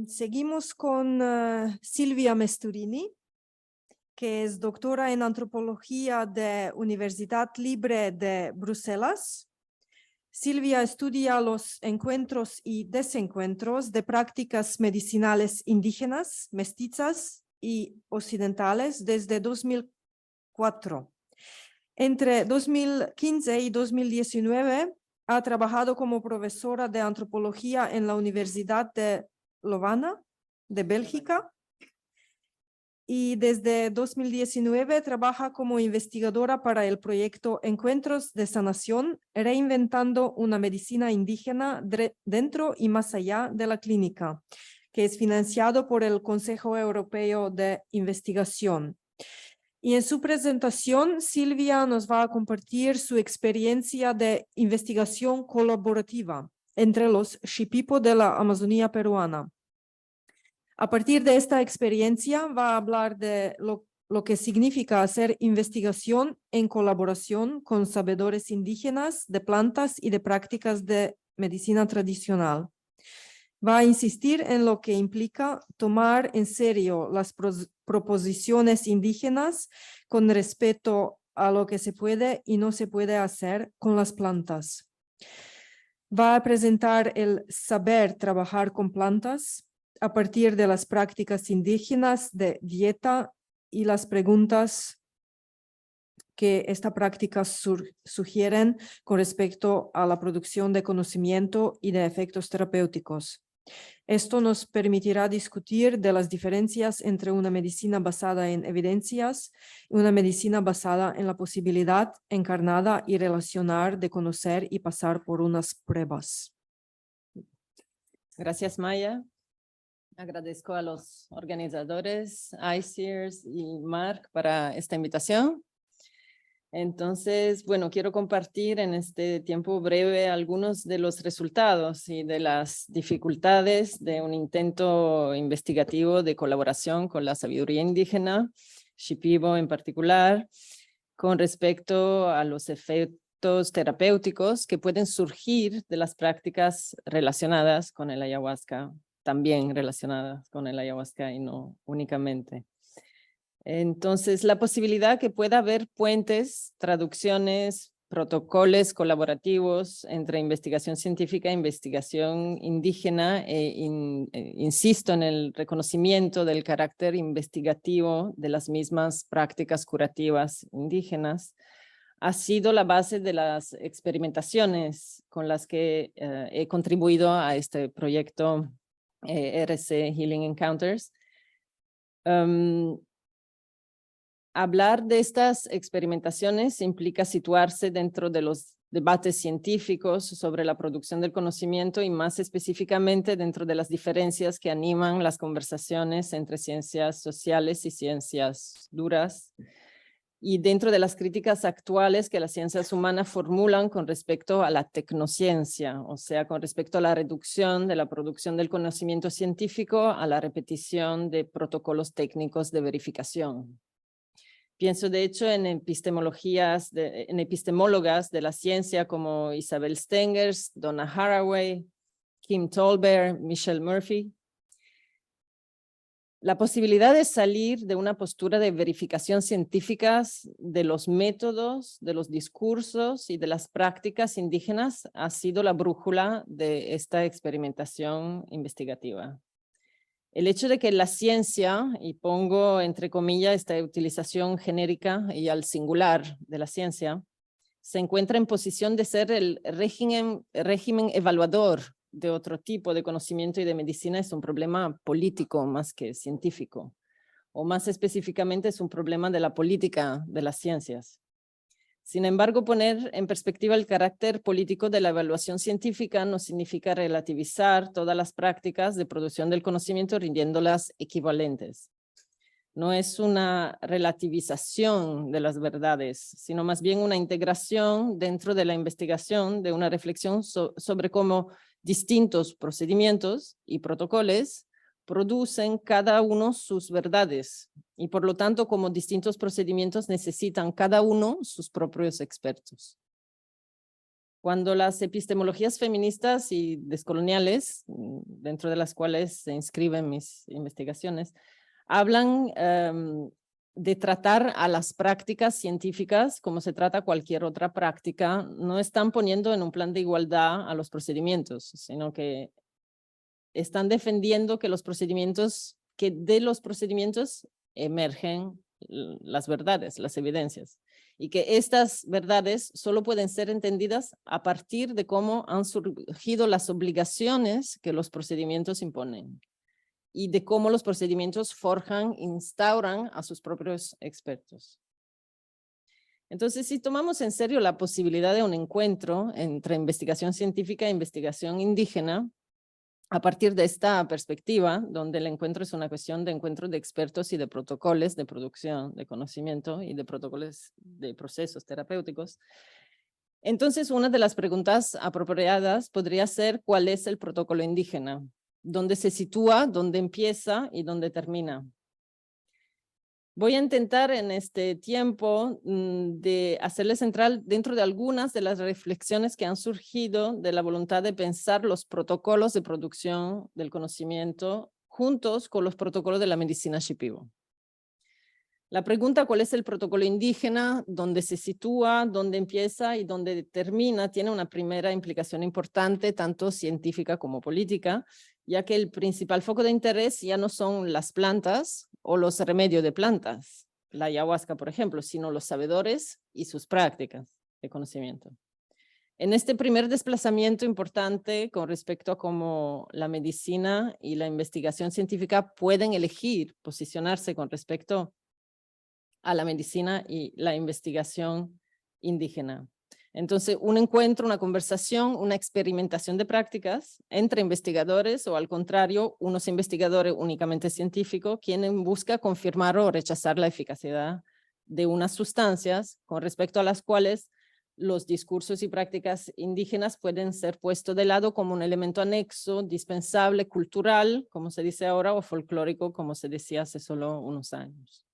Seguimos con Silvia Mesturini, que es doctora en antropología de Universidad Libre de Bruselas. Silvia estudia los encuentros y desencuentros de prácticas medicinales indígenas, mestizas y occidentales desde 2004. Entre 2015 y 2019 ha trabajado como profesora de antropología en la Universidad de Lovana, de Bélgica, y desde 2019 trabaja como investigadora para el proyecto Encuentros de Sanación, reinventando una medicina indígena dentro y más allá de la clínica, que es financiado por el Consejo Europeo de Investigación. Y en su presentación, Silvia nos va a compartir su experiencia de investigación colaborativa entre los Shipipo de la Amazonía peruana. A partir de esta experiencia va a hablar de lo que significa hacer investigación en colaboración con sabedores indígenas de plantas y de prácticas de medicina tradicional. Va a insistir en lo que implica tomar en serio las proposiciones indígenas con respecto a lo que se puede y no se puede hacer con las plantas. Va a presentar el saber trabajar con plantas a partir de las prácticas indígenas de dieta y las preguntas que esta práctica sugieren con respecto a la producción de conocimiento y de efectos terapéuticos. Esto nos permitirá discutir de las diferencias entre una medicina basada en evidencias y una medicina basada en la posibilidad encarnada y relacionar de conocer y pasar por unas pruebas. Gracias, Maya. Agradezco a los organizadores, ICEERS y Marc para esta invitación. Entonces, bueno, quiero compartir en este tiempo breve algunos de los resultados y de las dificultades de un intento investigativo de colaboración con la sabiduría indígena, Shipibo en particular, con respecto a los efectos terapéuticos que pueden surgir de las prácticas relacionadas con el ayahuasca, también relacionadas con el ayahuasca y no únicamente. Entonces, la posibilidad que pueda haber puentes, traducciones, protocolos colaborativos entre investigación científica e investigación indígena, insisto en el reconocimiento del carácter investigativo de las mismas prácticas curativas indígenas, ha sido la base de las experimentaciones con las que he contribuido a este proyecto RC Healing Encounters. Hablar de estas experimentaciones implica situarse dentro de los debates científicos sobre la producción del conocimiento y más específicamente dentro de las diferencias que animan las conversaciones entre ciencias sociales y ciencias duras y dentro de las críticas actuales que las ciencias humanas formulan con respecto a la tecnociencia, o sea, con respecto a la reducción de la producción del conocimiento científico a la repetición de protocolos técnicos de verificación. Pienso de hecho en epistemólogas de la ciencia como Isabel Stengers, Donna Haraway, Kim Tolbert, Michelle Murphy. La posibilidad de salir de una postura de verificación científica de los métodos, de los discursos y de las prácticas indígenas ha sido la brújula de esta experimentación investigativa. El hecho de que la ciencia, y pongo entre comillas esta utilización genérica y al singular de la ciencia, se encuentra en posición de ser el régimen evaluador de otro tipo de conocimiento y de medicina es un problema político más que científico, o más específicamente es un problema de la política de las ciencias. Sin embargo, poner en perspectiva el carácter político de la evaluación científica no significa relativizar todas las prácticas de producción del conocimiento rindiéndolas equivalentes. No es una relativización de las verdades, sino más bien una integración dentro de la investigación de una reflexión sobre cómo distintos procedimientos y protocolos producen cada uno sus verdades y por lo tanto como distintos procedimientos necesitan cada uno sus propios expertos. Cuando las epistemologías feministas y descoloniales, dentro de las cuales se inscriben mis investigaciones, hablan de tratar a las prácticas científicas como se trata cualquier otra práctica, no están poniendo en un plan de igualdad a los procedimientos, sino que están defendiendo que de los procedimientos emergen las verdades, las evidencias, y que estas verdades solo pueden ser entendidas a partir de cómo han surgido las obligaciones que los procedimientos imponen y de cómo los procedimientos instauran a sus propios expertos. Entonces, si tomamos en serio la posibilidad de un encuentro entre investigación científica e investigación indígena, a partir de esta perspectiva, donde el encuentro es una cuestión de encuentro de expertos y de protocolos de producción de conocimiento y de protocolos de procesos terapéuticos, entonces una de las preguntas apropiadas podría ser ¿cuál es el protocolo indígena? ¿Dónde se sitúa, dónde empieza y dónde termina? Voy a intentar en este tiempo de hacerles entrar dentro de algunas de las reflexiones que han surgido de la voluntad de pensar los protocolos de producción del conocimiento juntos con los protocolos de la medicina Shipibo. La pregunta ¿cuál es el protocolo indígena? ¿Dónde se sitúa? ¿Dónde empieza? Y dónde termina? Tiene una primera implicación importante, tanto científica como política, ya que el principal foco de interés ya no son las plantas o los remedios de plantas, la ayahuasca, por ejemplo, sino los sabedores y sus prácticas de conocimiento. En este primer desplazamiento importante con respecto a cómo la medicina y la investigación científica pueden elegir posicionarse con respecto a la medicina y la investigación indígena. Entonces, un encuentro, una conversación, una experimentación de prácticas entre investigadores o al contrario, unos investigadores únicamente científicos, quienes buscan confirmar o rechazar la eficacia de unas sustancias con respecto a las cuales los discursos y prácticas indígenas pueden ser puestos de lado como un elemento anexo, dispensable, cultural, como se dice ahora, o folclórico, como se decía hace solo unos años.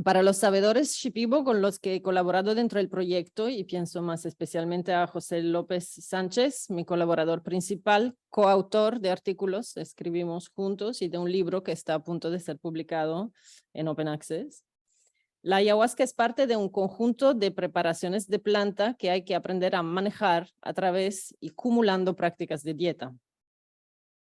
Para los sabedores Shipibo con los que he colaborado dentro del proyecto, y pienso más especialmente a José López Sánchez, mi colaborador principal, coautor de artículos, escribimos juntos, y de un libro que está a punto de ser publicado en Open Access. La ayahuasca es parte de un conjunto de preparaciones de planta que hay que aprender a manejar a través y cumulando prácticas de dieta.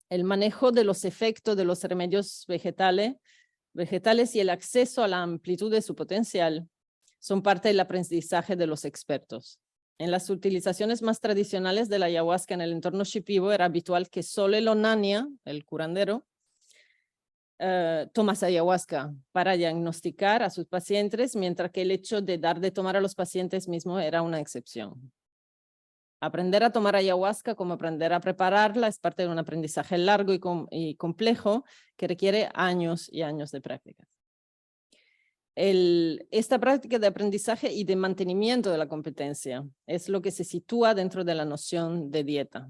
El manejo de los efectos de los remedios vegetales y el acceso a la amplitud de su potencial son parte del aprendizaje de los expertos. En las utilizaciones más tradicionales de la ayahuasca en el entorno Shipibo era habitual que solo el onania, el curandero, tomase ayahuasca para diagnosticar a sus pacientes, mientras que el hecho de dar de tomar a los pacientes mismo era una excepción. Aprender a tomar ayahuasca como aprender a prepararla es parte de un aprendizaje largo y complejo que requiere años y años de práctica. Esta práctica de aprendizaje y de mantenimiento de la competencia es lo que se sitúa dentro de la noción de dieta.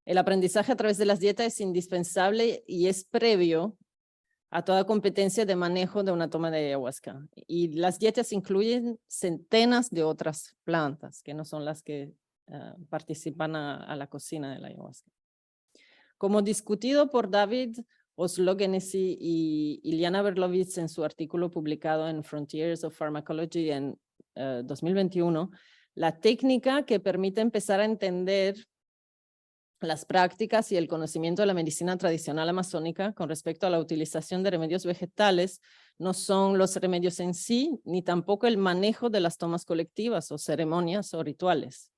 El aprendizaje a través de las dietas es indispensable y es previo a toda competencia de manejo de una toma de ayahuasca. Y las dietas incluyen centenas de otras plantas que no son las que participan a la cocina de la ayahuasca. Como discutido por David Oslogenesi y Iliana Berlovitz en su artículo publicado en Frontiers of Pharmacology en 2021, la técnica que permite empezar a entender las prácticas y el conocimiento de la medicina tradicional amazónica con respecto a la utilización de remedios vegetales no son los remedios en sí, ni tampoco el manejo de las tomas colectivas o ceremonias o rituales.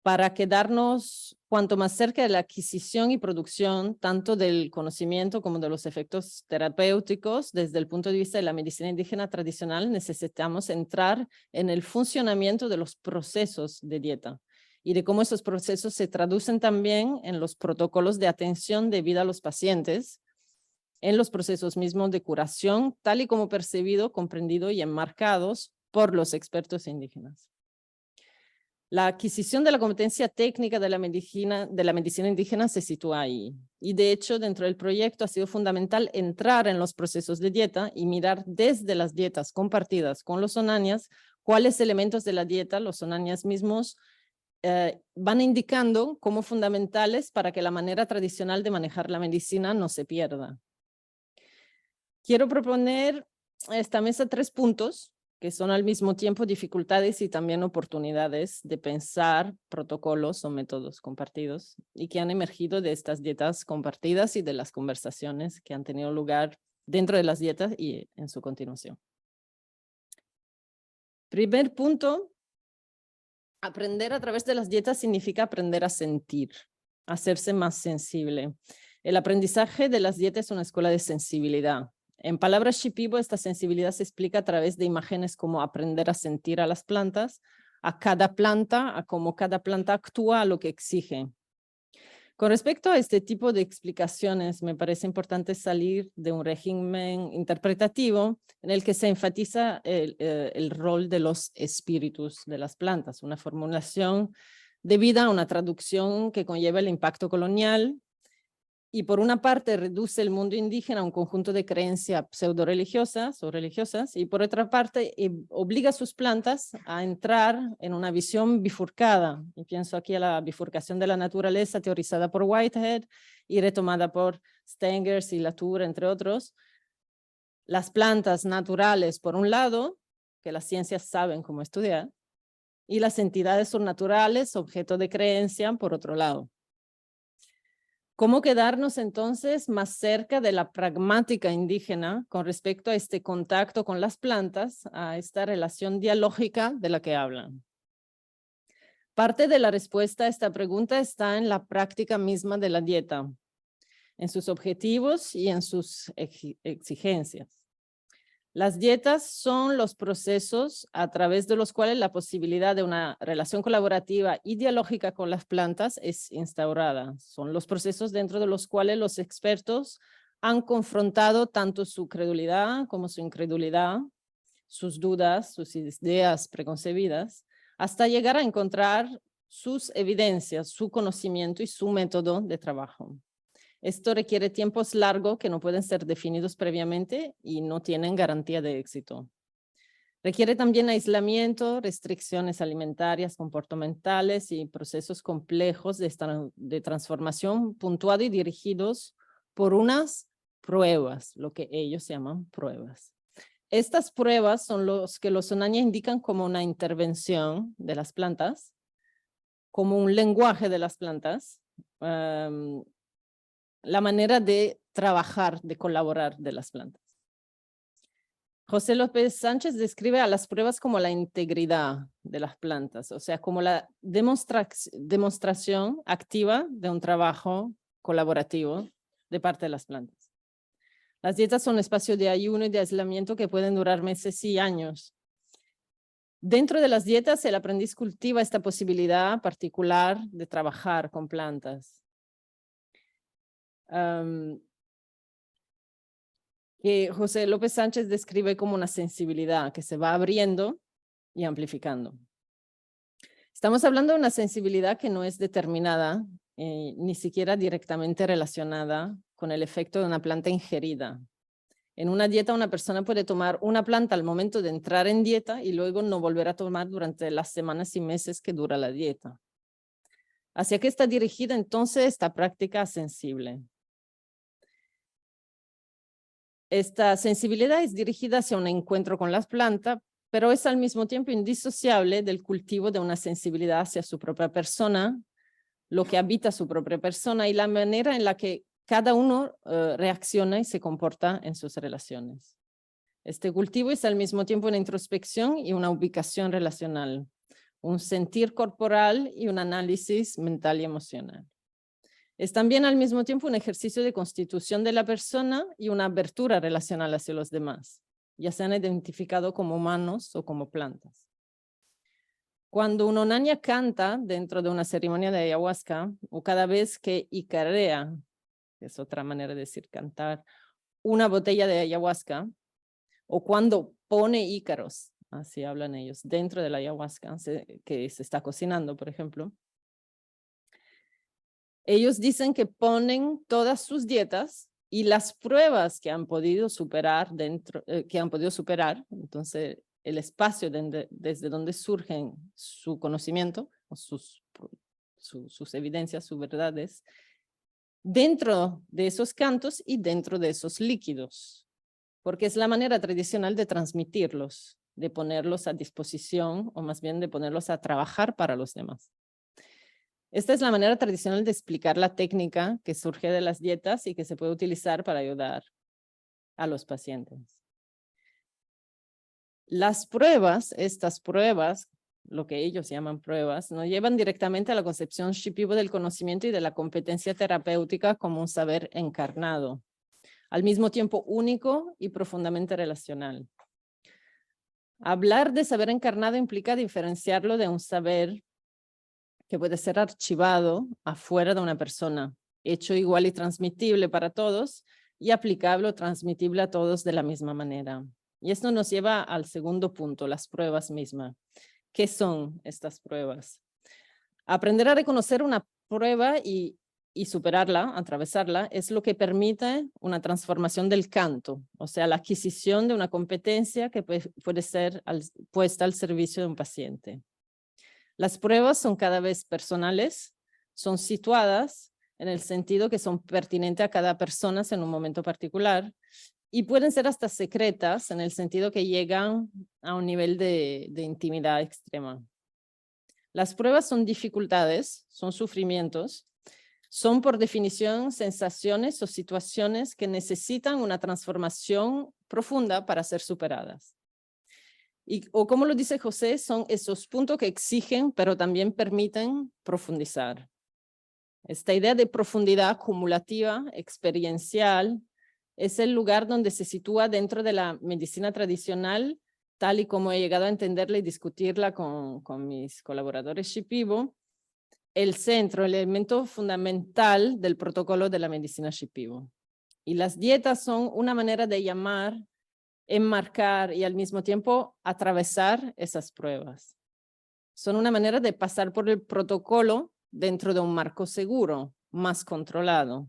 Para quedarnos cuanto más cerca de la adquisición y producción tanto del conocimiento como de los efectos terapéuticos, desde el punto de vista de la medicina indígena tradicional, necesitamos entrar en el funcionamiento de los procesos de dieta y de cómo esos procesos se traducen también en los protocolos de atención debida a los pacientes, en los procesos mismos de curación, tal y como percibido, comprendido y enmarcados por los expertos indígenas. La adquisición de la competencia técnica de la medicina indígena se sitúa ahí. Y de hecho, dentro del proyecto ha sido fundamental entrar en los procesos de dieta y mirar desde las dietas compartidas con los onanias cuáles elementos de la dieta los onanias mismos van indicando como fundamentales para que la manera tradicional de manejar la medicina no se pierda. Quiero proponer a esta mesa 3 puntos que son al mismo tiempo dificultades y también oportunidades de pensar protocolos o métodos compartidos y que han emergido de estas dietas compartidas y de las conversaciones que han tenido lugar dentro de las dietas y en su continuación. Primer punto, aprender a través de las dietas significa aprender a sentir, hacerse más sensible. El aprendizaje de las dietas es una escuela de sensibilidad. En palabras shipibo, esta sensibilidad se explica a través de imágenes como aprender a sentir a las plantas, a cada planta, a cómo cada planta actúa, a lo que exige. Con respecto a este tipo de explicaciones, me parece importante salir de un régimen interpretativo en el que se enfatiza el rol de los espíritus de las plantas, una formulación debida a una traducción que conlleva el impacto colonial, y por una parte reduce el mundo indígena a un conjunto de creencias pseudo-religiosas o religiosas, y por otra parte obliga a sus plantas a entrar en una visión bifurcada. Y pienso aquí a la bifurcación de la naturaleza teorizada por Whitehead y retomada por Stengers y Latour, entre otros. Las plantas naturales, por un lado, que las ciencias saben cómo estudiar, y las entidades surnaturales, objeto de creencia, por otro lado. ¿Cómo quedarnos entonces más cerca de la pragmática indígena con respecto a este contacto con las plantas, a esta relación dialógica de la que hablan? Parte de la respuesta a esta pregunta está en la práctica misma de la dieta, en sus objetivos y en sus exigencias. Las dietas son los procesos a través de los cuales la posibilidad de una relación colaborativa y dialógica con las plantas es instaurada. Son los procesos dentro de los cuales los expertos han confrontado tanto su credulidad como su incredulidad, sus dudas, sus ideas preconcebidas, hasta llegar a encontrar sus evidencias, su conocimiento y su método de trabajo. Esto requiere tiempos largos que no pueden ser definidos previamente y no tienen garantía de éxito. Requiere también aislamiento, restricciones alimentarias, comportamentales y procesos complejos de transformación puntuados y dirigidos por unas pruebas, lo que ellos llaman pruebas. Estas pruebas son los que los Onania indican como una intervención de las plantas, como un lenguaje de las plantas, la manera de trabajar, de colaborar de las plantas. José López Sánchez describe a las pruebas como la integridad de las plantas, o sea, como la demostración activa de un trabajo colaborativo de parte de las plantas. Las dietas son espacios de ayuno y de aislamiento que pueden durar meses y años. Dentro de las dietas, el aprendiz cultiva esta posibilidad particular de trabajar con plantas. Que José López Sánchez describe como una sensibilidad que se va abriendo y amplificando. Estamos hablando de una sensibilidad que no es determinada, ni siquiera directamente relacionada con el efecto de una planta ingerida. En una dieta una persona puede tomar una planta al momento de entrar en dieta y luego no volver a tomar durante las semanas y meses que dura la dieta. ¿Hacia qué está dirigida entonces esta práctica sensible? Esta sensibilidad es dirigida hacia un encuentro con las plantas, pero es al mismo tiempo indisociable del cultivo de una sensibilidad hacia su propia persona, lo que habita su propia persona y la manera en la que cada uno reacciona y se comporta en sus relaciones. Este cultivo es al mismo tiempo una introspección y una ubicación relacional, un sentir corporal y un análisis mental y emocional. Es también al mismo tiempo un ejercicio de constitución de la persona y una abertura relacional hacia los demás, ya sean identificados como humanos o como plantas. Cuando un onania canta dentro de una ceremonia de ayahuasca, o cada vez que icarea, que es otra manera de decir cantar, una botella de ayahuasca, o cuando pone ícaros así hablan ellos, dentro de la ayahuasca que se está cocinando, por ejemplo. Ellos dicen que ponen todas sus dietas y las pruebas que han podido superar entonces el espacio desde donde surgen su conocimiento, o sus evidencias, sus verdades, dentro de esos cantos y dentro de esos líquidos, porque es la manera tradicional de transmitirlos, de ponerlos a disposición, o más bien de ponerlos a trabajar para los demás. Esta es la manera tradicional de explicar la técnica que surge de las dietas y que se puede utilizar para ayudar a los pacientes. Las pruebas, estas pruebas, lo que ellos llaman pruebas, nos llevan directamente a la concepción Shipibo del conocimiento y de la competencia terapéutica como un saber encarnado, al mismo tiempo único y profundamente relacional. Hablar de saber encarnado implica diferenciarlo de un saber que puede ser archivado afuera de una persona, hecho igual y transmitible para todos y aplicable o transmitible a todos de la misma manera. Y esto nos lleva al segundo punto, las pruebas mismas. ¿Qué son estas pruebas? Aprender a reconocer una prueba y superarla, atravesarla, es lo que permite una transformación del canto, o sea, la adquisición de una competencia que puede ser puesta al servicio de un paciente. Las pruebas son cada vez personales, son situadas en el sentido que son pertinentes a cada persona en un momento particular y pueden ser hasta secretas en el sentido que llegan a un nivel de intimidad extrema. Las pruebas son dificultades, son sufrimientos, son por definición sensaciones o situaciones que necesitan una transformación profunda para ser superadas. O como lo dice José, son esos puntos que exigen, pero también permiten profundizar. Esta idea de profundidad acumulativa, experiencial, es el lugar donde se sitúa dentro de la medicina tradicional, tal y como he llegado a entenderla y discutirla con mis colaboradores Shipibo, el centro, el elemento fundamental del protocolo de la medicina Shipibo. Y las dietas son una manera de llamar, enmarcar y al mismo tiempo atravesar esas pruebas. Son una manera de pasar por el protocolo dentro de un marco seguro, más controlado.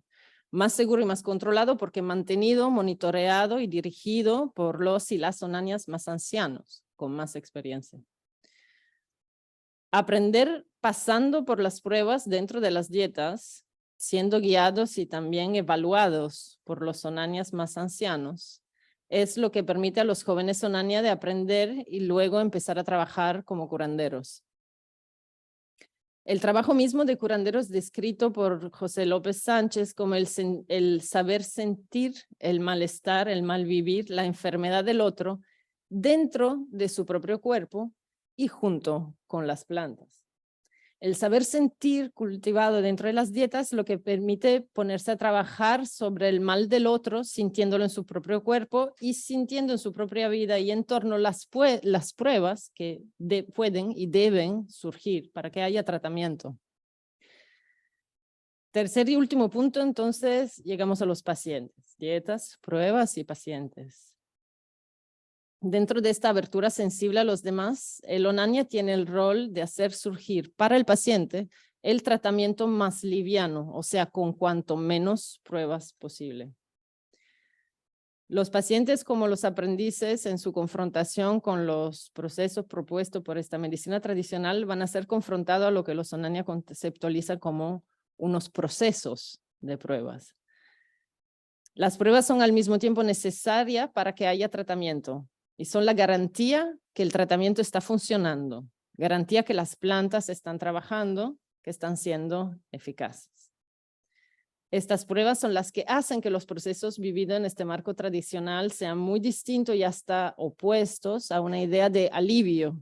Más seguro y más controlado porque mantenido, monitoreado y dirigido por los y las onanias más ancianos, con más experiencia. Aprender pasando por las pruebas dentro de las dietas, siendo guiados y también evaluados por los onanias más ancianos, es lo que permite a los jóvenes onania de aprender y luego empezar a trabajar como curanderos. El trabajo mismo de curanderos descrito por José López Sánchez como el saber sentir el malestar, el mal vivir, la enfermedad del otro dentro de su propio cuerpo y junto con las plantas. El saber sentir cultivado dentro de las dietas lo que permite ponerse a trabajar sobre el mal del otro, sintiéndolo en su propio cuerpo y sintiendo en su propia vida y entorno las pruebas que pueden y deben surgir para que haya tratamiento. Tercer y último punto, entonces, llegamos a los pacientes. Dietas, pruebas y pacientes. Dentro de esta abertura sensible a los demás, el onania tiene el rol de hacer surgir para el paciente el tratamiento más liviano, o sea, con cuanto menos pruebas posible. Los pacientes, como los aprendices, en su confrontación con los procesos propuestos por esta medicina tradicional, van a ser confrontados a lo que los onania conceptualiza como unos procesos de pruebas. Las pruebas son al mismo tiempo necesarias para que haya tratamiento. Y son la garantía que el tratamiento está funcionando, garantía que las plantas están trabajando, que están siendo eficaces. Estas pruebas son las que hacen que los procesos vividos en este marco tradicional sean muy distintos y hasta opuestos a una idea de alivio,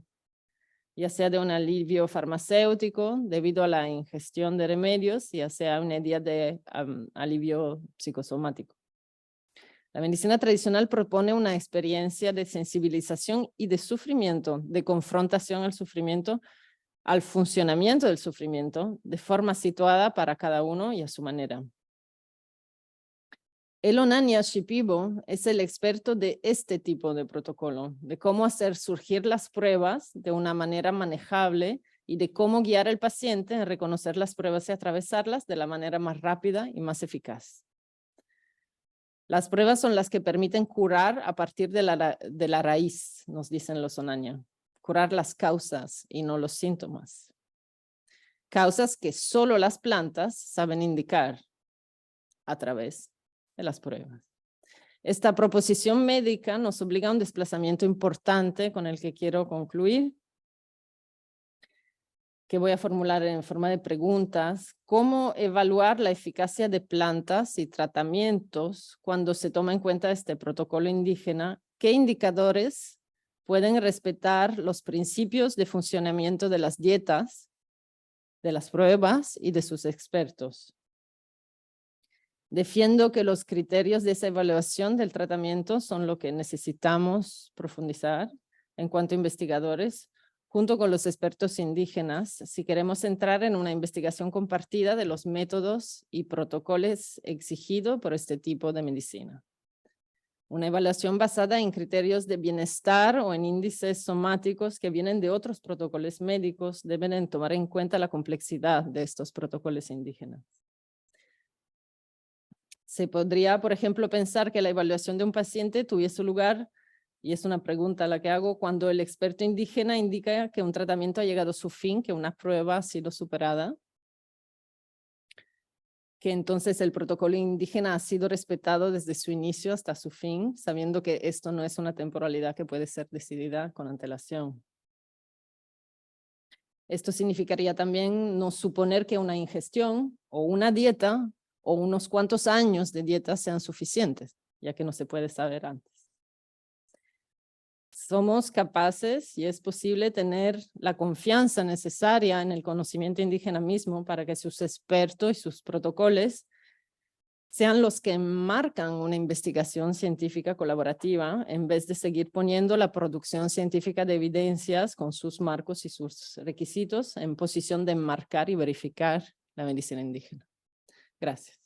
ya sea de un alivio farmacéutico debido a la ingestión de remedios, ya sea una idea de alivio psicosomático. La medicina tradicional propone una experiencia de sensibilización y de sufrimiento, de confrontación al sufrimiento, al funcionamiento del sufrimiento, de forma situada para cada uno y a su manera. El Onania Shipibo es el experto de este tipo de protocolo, de cómo hacer surgir las pruebas de una manera manejable y de cómo guiar al paciente en reconocer las pruebas y atravesarlas de la manera más rápida y más eficaz. Las pruebas son las que permiten curar a partir de la raíz, nos dicen los Onania. Curar las causas y no los síntomas. Causas que solo las plantas saben indicar a través de las pruebas. Esta proposición médica nos obliga a un desplazamiento importante con el que quiero concluir, que voy a formular en forma de preguntas. ¿Cómo evaluar la eficacia de plantas y tratamientos cuando se toma en cuenta este protocolo indígena? ¿Qué indicadores pueden respetar los principios de funcionamiento de las dietas, de las pruebas y de sus expertos? Defiendo que los criterios de esa evaluación del tratamiento son lo que necesitamos profundizar en cuanto a investigadores, junto con los expertos indígenas, si queremos entrar en una investigación compartida de los métodos y protocolos exigidos por este tipo de medicina. Una evaluación basada en criterios de bienestar o en índices somáticos que vienen de otros protocolos médicos deben tomar en cuenta la complejidad de estos protocolos indígenas. Se podría, por ejemplo, pensar que la evaluación de un paciente tuviese lugar, y es una pregunta la que hago, cuando el experto indígena indica que un tratamiento ha llegado a su fin, que una prueba ha sido superada, que entonces el protocolo indígena ha sido respetado desde su inicio hasta su fin, sabiendo que esto no es una temporalidad que puede ser decidida con antelación. Esto significaría también no suponer que una ingestión o una dieta o unos cuantos años de dieta sean suficientes, ya que no se puede saber antes. Somos capaces y es posible tener la confianza necesaria en el conocimiento indígena mismo para que sus expertos y sus protocolos sean los que marcan una investigación científica colaborativa en vez de seguir poniendo la producción científica de evidencias con sus marcos y sus requisitos en posición de marcar y verificar la medicina indígena. Gracias.